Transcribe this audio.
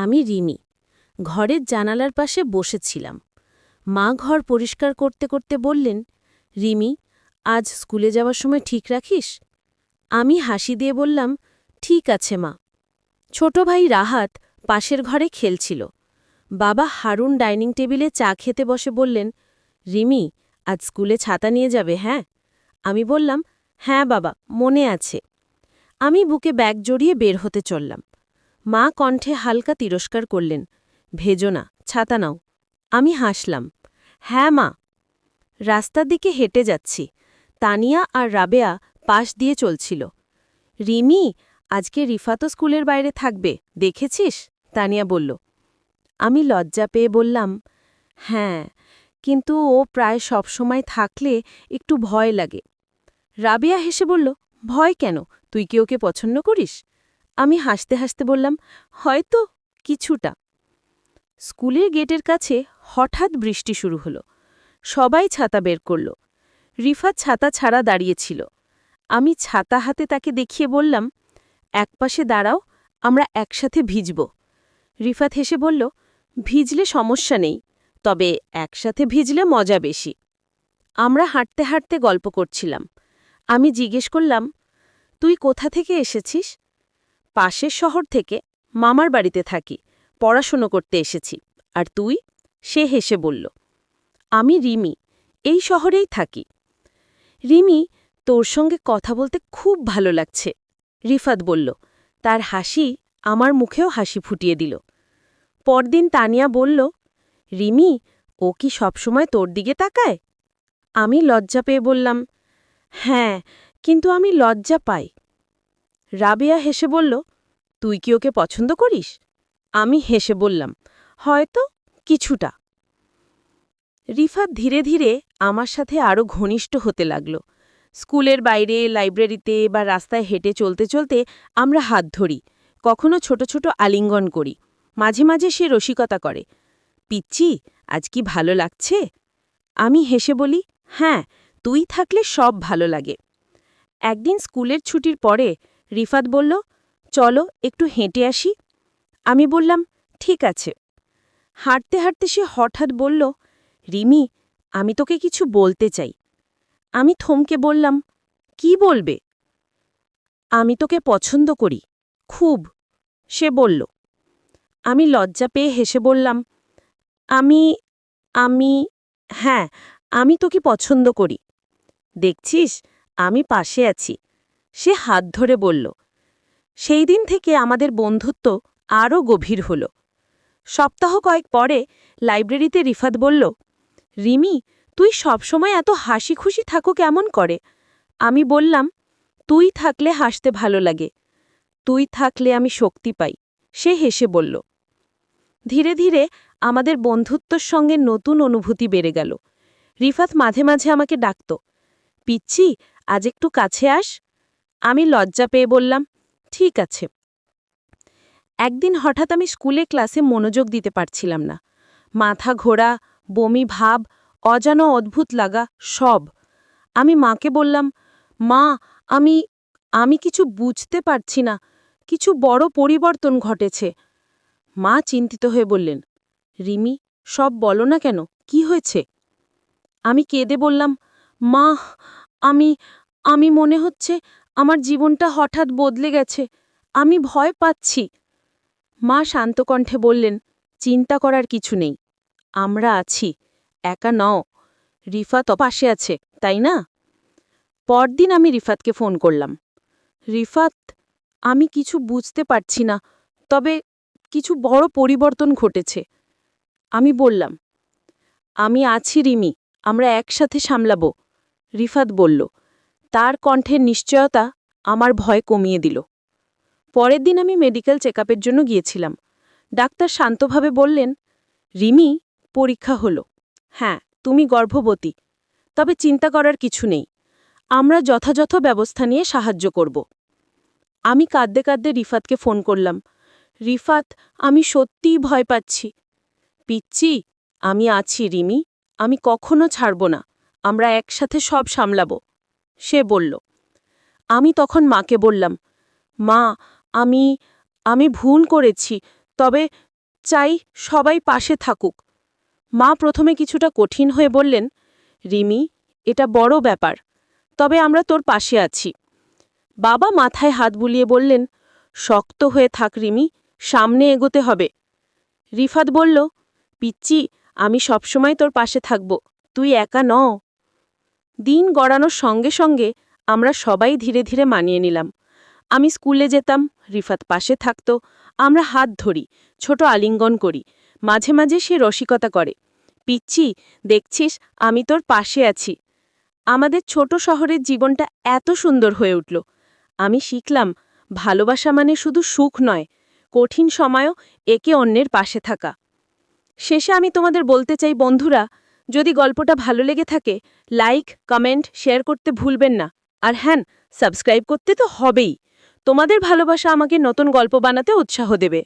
আমি রিমি। ঘরের জানালার পাশে বসেছিলাম। মা ঘর পরিষ্কার করতে করতে বললেন, রিমি, আজ স্কুলে যাওয়ার সময় ঠিক রাখিস? আমি হাসি দিয়ে বললাম, ঠিক আছে মা। ছোট ভাই রাহাত পাশের ঘরে খেলছিল। বাবা হারুন ডাইনিং টেবিলে চা খেতে বসে বললেন, রিমি, আজ স্কুলে ছাতা নিয়ে যাবে? হ্যাঁ। আমি বললাম, হ্যাঁ বাবা, মনে আছে। আমি বুকে ব্যাগ জড়িয়ে বের হতে চললাম। মা কণ্ঠে হালকা তিরস্কার করলেন, ভেজো না, ছাতা নাও। আমি হাসলাম, হ্যাঁ মা। রাস্তার দিকে হেঁটে যাচ্ছি। তানিয়া আর রাবেয়া পাশ দিয়ে চলছিল। রিমি, আজকে রিফা তো স্কুলের বাইরে থাকবে, দেখেছিস? তানিয়া বলল। আমি লজ্জা পেয়ে বললাম, হ্যাঁ, কিন্তু ও প্রায় সবসময় থাকলে একটু ভয় লাগে। রাবেয়া হেসে বলল, ভয় কেন? তুই কি ওকে পছন্দ করিস? আমি হাসতে হাসতে বললাম, হয়তো কিছুটা। স্কুলের গেটের কাছে হঠাৎ বৃষ্টি শুরু হলো। সবাই ছাতা বের করল। রিফাত ছাতা ছাড়া দাঁড়িয়েছিল। আমি ছাতা হাতে তাকে দেখিয়ে বললাম, একপাশে দাঁড়াও, আমরা একসাথে ভিজব। রিফাত হেসে বলল, ভিজলে সমস্যা নেই, তবে একসাথে ভিজলে মজা বেশি। আমরা হাঁটতে হাঁটতে গল্প করছিলাম। আমি জিজ্ঞেস করলাম, তুই কোথা থেকে এসেছিস? পাশের শহর থেকে, মামার বাড়িতে থাকি, পড়াশুনো করতে এসেছি। আর তুই? সে হেসে বলল, আমি রিমি, এই শহরেই থাকি। রিমি, তোর সঙ্গে কথা বলতে খুব ভালো লাগছে, রিফাত বলল। তার হাসি আমার মুখেও হাসি ফুটিয়ে দিল। পরদিন তানিয়া বলল, রিমি, ও কি সবসময় তোর দিকে তাকায়? আমি লজ্জা পেয়ে বললাম, হ্যাঁ, কিন্তু আমি লজ্জা পাই। রাবেয়া হেসে বলল, তুই কি ওকে পছন্দ করিস? আমি হেসে বললাম, হয়তো কিছুটা। রিফাত ধীরে ধীরে আমার সাথে আরও ঘনিষ্ঠ হতে লাগল। স্কুলের বাইরে, লাইব্রেরিতে বা রাস্তায় হেঁটে চলতে চলতে আমরা হাত ধরি, কখনো ছোট ছোট আলিঙ্গন করি। মাঝে মাঝে সে রসিকতা করে, পিচ্চি, আজ কি ভালো লাগছে? আমি হেসে বলি, হ্যাঁ, তুই থাকলে সব ভালো লাগে। একদিন স্কুলের ছুটির পরে রিফাত বলল, চলো একটু হেঁটে আসি। আমি বললাম, ঠিক আছে। হাঁটতে হাঁটতে সে হঠাৎ বলল, রিমি, আমি তোকে কিছু বলতে চাই। আমি থমকে বললাম, কি বলবে? আমি তোকে পছন্দ করি, খুব। সে বলল। আমি লজ্জা পেয়ে হেসে বললাম, আমি আমি হ্যাঁ, আমি তোকে পছন্দ করি। দেখছিস, আমি পাশে আছি। সে হাত ধরে বলল। সেই দিন থেকে আমাদের বন্ধুত্ব আরও গভীর হল। সপ্তাহ কয়েক পরে লাইব্রেরিতে রিফাত বলল, রিমি, তুই সবসময় এত হাসি খুশি থাকো কেমন করে? আমি বললাম, তুই থাকলে হাসতে ভালো লাগে। তুই থাকলে আমি শক্তি পাই। সে হেসে বলল। ধীরে ধীরে আমাদের বন্ধুত্বর সঙ্গে নতুন অনুভূতি বেড়ে গেল। রিফাত মাঝে মাঝে আমাকে ডাকত, পিচ্চি, আজ একটু কাছে আস। আমি লজ্জা পেয়ে বললাম, ঠিক আছে। একদিন হঠাৎ আমি স্কুলে ক্লাসে মনোযোগ দিতে পারছিলাম না। মাথা ঘোরা, বমি ভাব, অজানা অদ্ভুত লাগা, সব। আমি মাকে বললাম, মা, আমি আমি কিছু বুঝতে পারছি না, কিছু বড় পরিবর্তন ঘটেছে। মা চিন্তিত হয়ে বললেন, রিমি, সব বলো না কেন, কি হয়েছে? আমি কেঁদে বললাম, মা, আমি আমি মনে হচ্ছে আমার জীবনটা হঠাৎ বদলে গেছে। আমি ভয় পাচ্ছি। মা শান্ত কণ্ঠে বললেন, চিন্তা করার কিছু নেই, আমরা আছি, একা নও। রিফাত পাশে আছে, তাই না? পরদিন আমি রিফাতকে ফোন করলাম। রিফাত, আমি কিছু বুঝতে পারছি না, তবে কিছু বড় পরিবর্তন ঘটেছে। আমি বললাম, আমি আছি রিমি, আমরা একসাথে সামলাব। রিফাত বলল। তার কণ্ঠের নিশ্চয়তা আমার ভয় কমিয়ে দিল। পরের দিন আমি মেডিকেল চেকআপের জন্য গিয়েছিলাম। ডাক্তার শান্তভাবে বললেন, রিমি, পরীক্ষা হলো। হ্যাঁ, তুমি গর্ভবতী, তবে চিন্তা করার কিছু নেই। আমরা যথাযথ ব্যবস্থা নিয়ে সাহায্য করব। আমি কাঁদতে কাঁদতে রিফাতকে ফোন করলাম। রিফাত, আমি সত্যিই ভয় পাচ্ছি। পিচ্চি, আমি আছি রিমি, আমি কখনো ছাড়ব না, আমরা একসাথে সব সামলাব। সে বলল। আমি তখন মাকে বললাম, মা, আমি আমি ভুল করেছি, তবে চাই সবাই পাশে থাকুক। মা প্রথমে কিছুটা কঠিন হয়ে বললেন, রিমি, এটা বড় ব্যাপার, তবে আমরা তোর পাশে আছি। বাবা মাথায় হাত বুলিয়ে বললেন, শক্ত হয়ে থাক রিমি, সামনে এগোতে হবে। রিফাত বলল, পিচ্চি, আমি সবসময় তোর পাশে থাকব, তুই একা নও। দিন গড়ানোর সঙ্গে সঙ্গে আমরা সবাই ধীরে ধীরে মানিয়ে নিলাম। আমি স্কুলে যেতাম, রিফাত পাশে থাকত, আমরা হাত ধরি, ছোট আলিঙ্গন করি, মাঝে মাঝে সে রসিকতা করে, পিচ্চি, দেখছিস আমি তোর পাশে আছি। আমাদের ছোট শহরের জীবনটা এত সুন্দর হয়ে উঠল। আমি শিখলাম, ভালোবাসা মানে শুধু সুখ নয়, কঠিন সময়ও একে অন্যের পাশে থাকা। শেষে আমি তোমাদের বলতে চাই বন্ধুরা, যদি গল্পটা ভালো লেগে থাকে, লাইক, কমেন্ট, শেয়ার করতে ভুলবেন না। আর হ্যাঁ, সাবস্ক্রাইব করতে তো হবেই। তোমাদের ভালোবাসা আমাকে নতুন গল্প বানাতে উৎসাহ দেবে।